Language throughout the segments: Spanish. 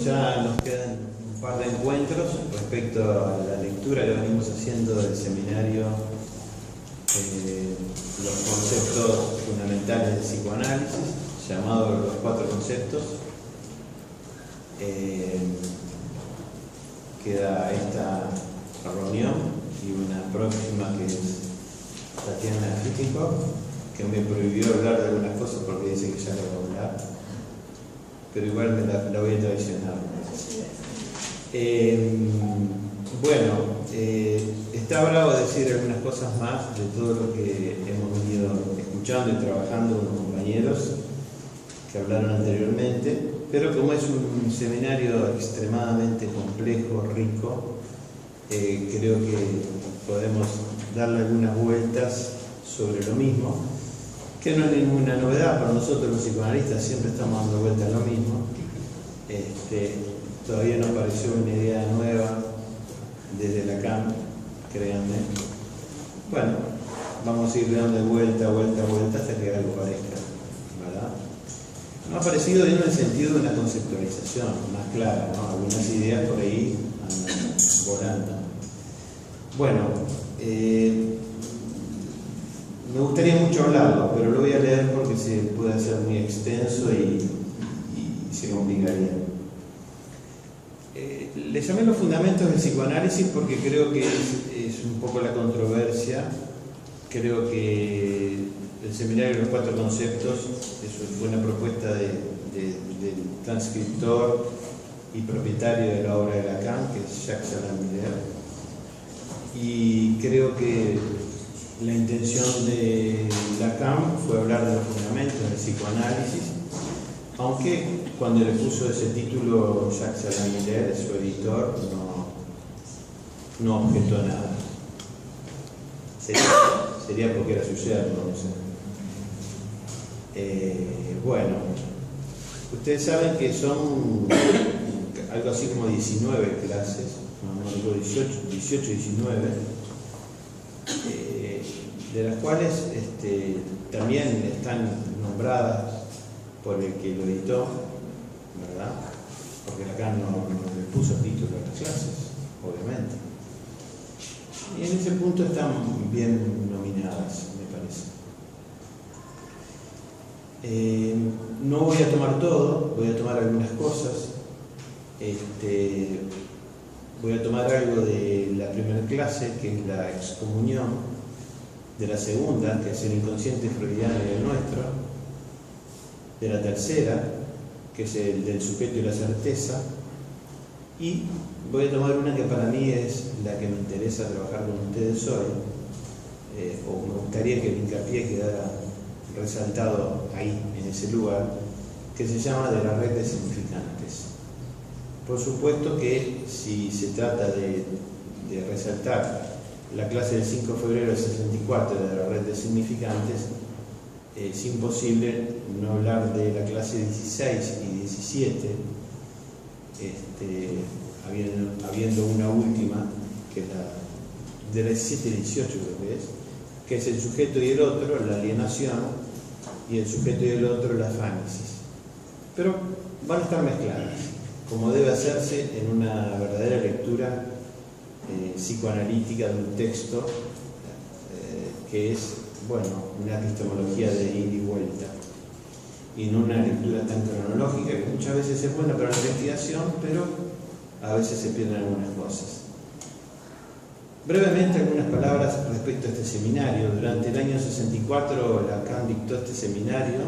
Ya nos quedan un par de encuentros respecto a la lectura que venimos haciendo del seminario, los conceptos fundamentales del psicoanálisis, llamados los 4 conceptos. Queda esta reunión y una próxima que es Tatiana Fittikov, que me prohibió hablar de algunas cosas porque dice que ya no voy a hablar, pero igual la voy a traicionar. Bueno, está bravo decir algunas cosas más de todo lo que hemos venido escuchando y trabajando con los compañeros que hablaron anteriormente, pero como es un seminario extremadamente complejo, rico, creo que podemos darle algunas vueltas sobre lo mismo, que no es ninguna novedad para nosotros los psicoanalistas, siempre estamos dando vueltas a lo mismo. Todavía no apareció una idea nueva desde Lacan, créanme. Bueno, vamos a ir dando vuelta hasta que algo parezca, ¿verdad? No ha aparecido en el sentido de una conceptualización más clara, ¿no? Algunas ideas por ahí andan volando. Bueno, me gustaría mucho hablarlo, pero lo voy a leer porque se puede hacer muy extenso y se complicaría. Le llamé los fundamentos del psicoanálisis porque creo que es un poco la controversia. Creo que el seminario de los 4 conceptos fue una propuesta del transcriptor y propietario de la obra de Lacan, que es Jacques Alain Miller. Y creo que la intención de Lacan fue hablar de los fundamentos del psicoanálisis, aunque cuando le puso ese título Jacques Alain Miller, su editor, no objetó nada. Sería porque era su yerno, no sé. Bueno, ustedes saben que son algo así como 19 clases, no digo 18, 19, de las cuales también están nombradas por el que lo editó, ¿verdad? Porque acá no le puso título a las clases, obviamente. Y en ese punto están bien nominadas, me parece. No voy a tomar todo, voy a tomar algunas cosas. Voy a tomar algo de la primera clase, que es la excomunión, de la segunda, que es el inconsciente freudiano y el nuestro, de la tercera, que es el del sujeto y la certeza, y voy a tomar una que para mí es la que me interesa trabajar con ustedes hoy, o me gustaría que el hincapié quedara resaltado ahí, en ese lugar, que se llama de la red de significantes. Por supuesto que si se trata de resaltar la clase del 5 de febrero del 64 de la red de significantes, es imposible no hablar de la clase 16 y 17, habiendo una última, que es la de la 17 y 18 creo que es el sujeto y el otro, la alienación, y el sujeto y el otro, la fánesis. Pero van a estar mezcladas, como debe hacerse en una verdadera lectura psicoanalítica de un texto que es, bueno, una epistemología de ida y vuelta, y no una lectura tan cronológica, que muchas veces es buena para la investigación, pero a veces se pierden algunas cosas. Brevemente, algunas palabras respecto a este seminario. Durante el año 64, Lacan dictó este seminario,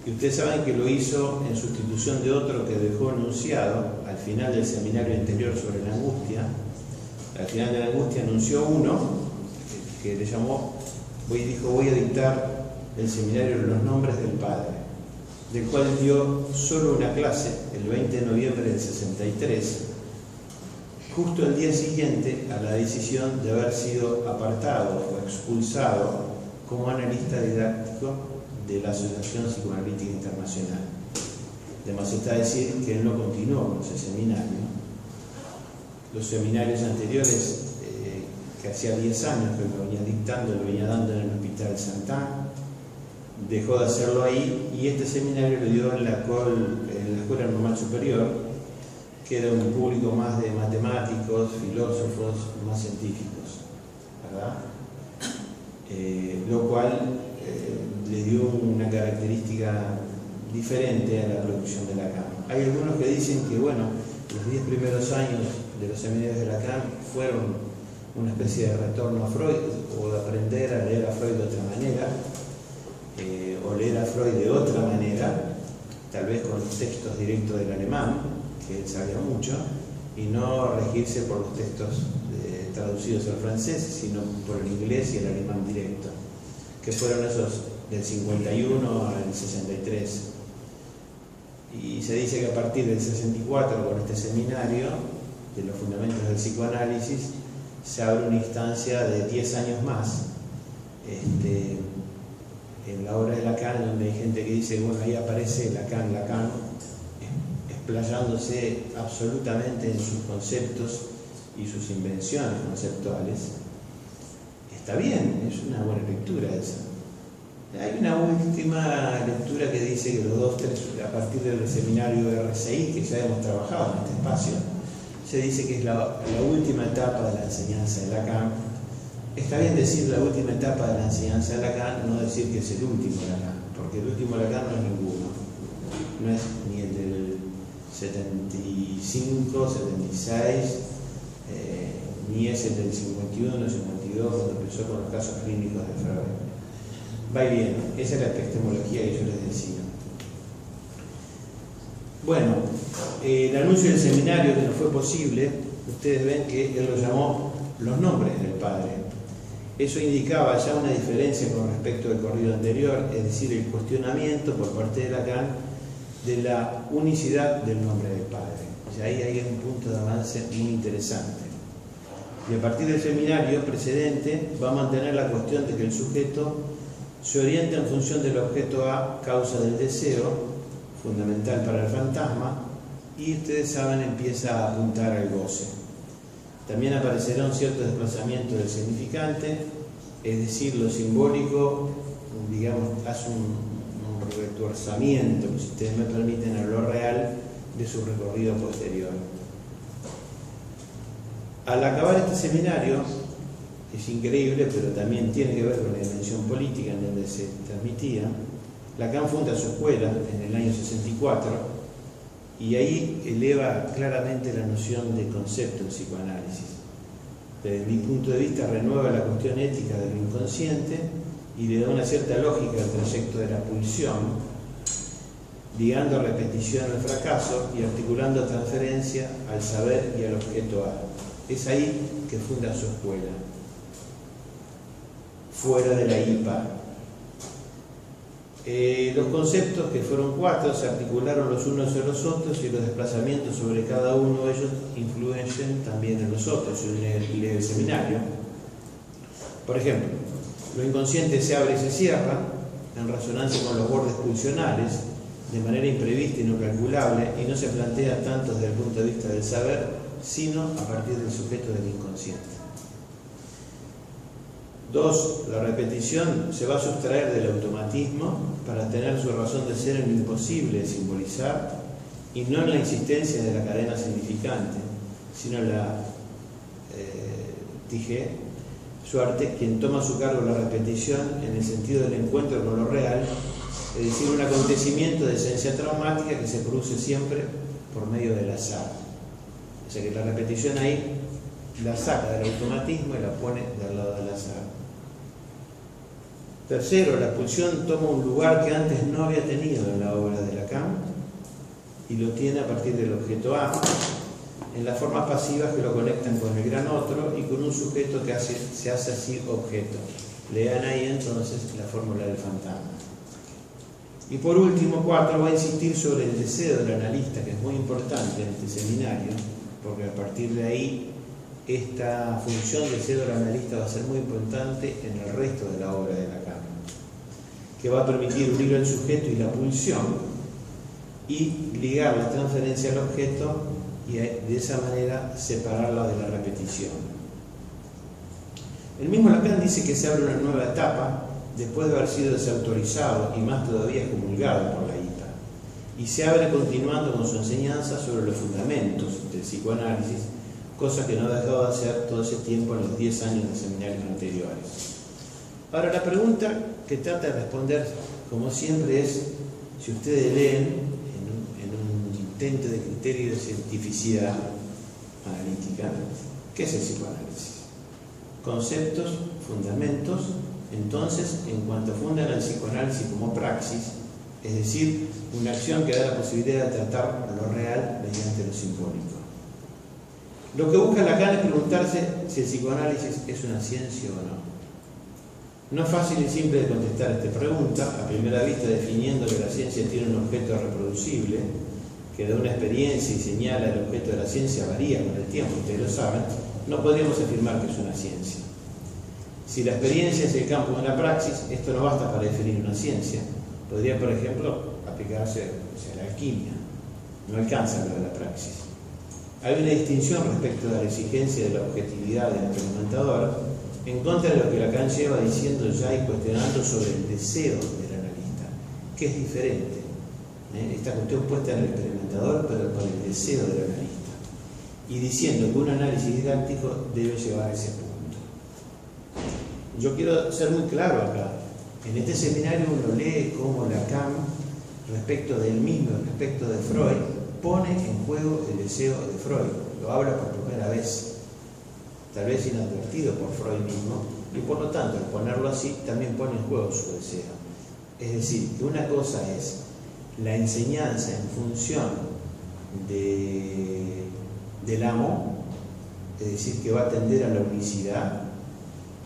y ustedes saben que lo hizo en sustitución de otro que dejó enunciado al final del seminario anterior sobre la angustia. Al final de la angustia anunció uno que le llamó, dijo, voy a dictar el seminario de los nombres del Padre, del cual dio solo una clase el 20 de noviembre del 63, justo el día siguiente a la decisión de haber sido apartado o expulsado como analista didáctico de la Asociación Psicoanalítica Internacional. De más está decir que él no continuó con ese seminario. Los seminarios anteriores, que hacía 10 años que lo venía dictando, lo venía dando en el Hospital Santán, dejó de hacerlo ahí, y este seminario lo dio en la Escuela Normal Superior, que era un público más de matemáticos, filósofos, más científicos, ¿verdad? Lo cual le dio una característica diferente a la producción de Lacan. Hay algunos que dicen que, bueno, los 10 primeros años de los seminarios de Lacan fueron una especie de retorno a Freud, o de aprender a leer a Freud de otra manera, o leer a Freud de otra manera, tal vez con los textos directos del alemán, que él sabía mucho, y no regirse por los textos traducidos al francés, sino por el inglés y el alemán directo, que fueron esos del 51 al 63. Y se dice que a partir del 64, con este seminario de los fundamentos del psicoanálisis, se abre una instancia de 10 años más en la obra de Lacan, donde hay gente que dice, bueno, ahí aparece Lacan, explayándose absolutamente en sus conceptos y sus invenciones conceptuales. Está bien, es una buena lectura esa. Hay una última lectura que dice que los 2, 3, a partir del seminario RCI, que ya hemos trabajado en este espacio, se dice que es la última etapa de la enseñanza de Lacan. Está bien decir la última etapa de la enseñanza de Lacan, no decir que es el último Lacan, porque el último Lacan no es ninguno. No es ni el del 75, 76, ni es el del 51, 52, cuando empezó con los casos clínicos de Freud. Va y viene, esa es la epistemología que yo les decía. Bueno, el anuncio del seminario, que no fue posible, ustedes ven que él lo llamó los nombres del Padre. Eso indicaba ya una diferencia con respecto al corrido anterior, es decir, el cuestionamiento por parte de Lacan de la unicidad del nombre del Padre. Y ahí hay un punto de avance muy interesante. Y a partir del seminario precedente va a mantener la cuestión de que el sujeto se orienta en función del objeto A, causa del deseo, fundamental para el fantasma, y ustedes saben, empieza a apuntar al goce. También aparecerá un cierto desplazamiento del significante, es decir, lo simbólico, digamos, hace un retuerzamiento, si ustedes me permiten, a lo real de su recorrido posterior. Al acabar este seminario, es increíble, pero también tiene que ver con la dimensión política en donde se transmitía, Lacan funda su escuela en el año 64 y ahí eleva claramente la noción de concepto en psicoanálisis. Desde mi punto de vista renueva la cuestión ética del inconsciente y le da una cierta lógica al trayecto de la pulsión, ligando repetición al fracaso y articulando transferencia al saber y al objeto A. Es ahí que funda su escuela, fuera de la IPA. Los conceptos, que fueron 4, se articularon los unos en los otros y los desplazamientos sobre cada uno de ellos influyen también en los otros, en el seminario. Por ejemplo, lo inconsciente se abre y se cierra en resonancia con los bordes pulsionales, de manera imprevista y no calculable, y no se plantea tanto desde el punto de vista del saber, sino a partir del sujeto del inconsciente. 2. La repetición se va a sustraer del automatismo para tener su razón de ser en lo imposible de simbolizar y no en la existencia de la cadena significante, sino en la Suarte, quien toma a su cargo la repetición en el sentido del encuentro con lo real, es decir, un acontecimiento de esencia traumática que se produce siempre por medio del azar. O sea que la repetición ahí la saca del automatismo y la pone del lado del azar. Tercero, la pulsión toma un lugar que antes no había tenido en la obra de Lacan y lo tiene a partir del objeto A, en las formas pasivas que lo conectan con el gran otro y con un sujeto que se hace así objeto. Lean ahí entonces la fórmula del fantasma. Y por último, 4, va a insistir sobre el deseo del analista, que es muy importante en este seminario, porque a partir de ahí esta función del deseo del analista va a ser muy importante en el resto de la obra de Lacan, que va a permitir unir el sujeto y la pulsión y ligar la transferencia al objeto y de esa manera separarla de la repetición. El mismo Lacan dice que se abre una nueva etapa después de haber sido desautorizado y más todavía excomulgado por la IPA. y se abre continuando con su enseñanza sobre los fundamentos del psicoanálisis, cosa que no ha dejado de hacer todo ese tiempo en los 10 años de seminarios anteriores. Ahora, la pregunta que trata de responder, como siempre, es si ustedes leen en un intento de criterio de cientificidad analítica, ¿qué es el psicoanálisis? Conceptos, fundamentos. Entonces, en cuanto fundan el psicoanálisis como praxis, es decir, una acción que da la posibilidad de tratar lo real mediante lo simbólico. Lo que busca Lacan es preguntarse si el psicoanálisis es una ciencia o no. No es fácil y simple de contestar esta pregunta, a primera vista definiendo que la ciencia tiene un objeto reproducible, que da una experiencia y señala el objeto de la ciencia varía con el tiempo, ustedes lo saben, no podríamos afirmar que es una ciencia. Si la experiencia es el campo de la praxis, esto no basta para definir una ciencia. Podría, por ejemplo, aplicarse a la alquimia. No alcanza lo de la praxis. Hay una distinción respecto de la exigencia de la objetividad del experimentador en contra de lo que Lacan lleva diciendo ya y cuestionando sobre el deseo del analista, que es diferente. Esta cuestión puesta en el experimentador, pero con el deseo del analista. Y diciendo que un análisis didáctico debe llevar a ese punto. Yo quiero ser muy claro acá. En este seminario uno lee cómo Lacan, respecto del mismo, respecto de Freud, pone en juego el deseo de Freud. Lo habla por primera vez, tal vez inadvertido por Freud mismo, y por lo tanto, al ponerlo así, también pone en juego su deseo. Es decir, que una cosa es la enseñanza en función del amo, es decir, que va a tender a la unicidad,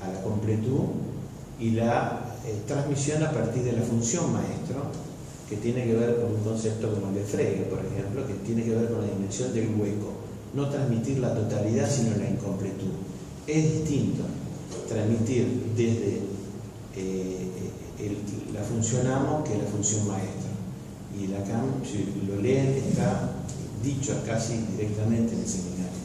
a la completud, y la transmisión a partir de la función maestro, que tiene que ver con un concepto como el de Frege, por ejemplo, que tiene que ver con la dimensión del hueco, no transmitir la totalidad sino la incompletud. Es distinto transmitir desde la función amo que la función maestro. Y Lacan, si lo leen, está dicho casi directamente en el seminario.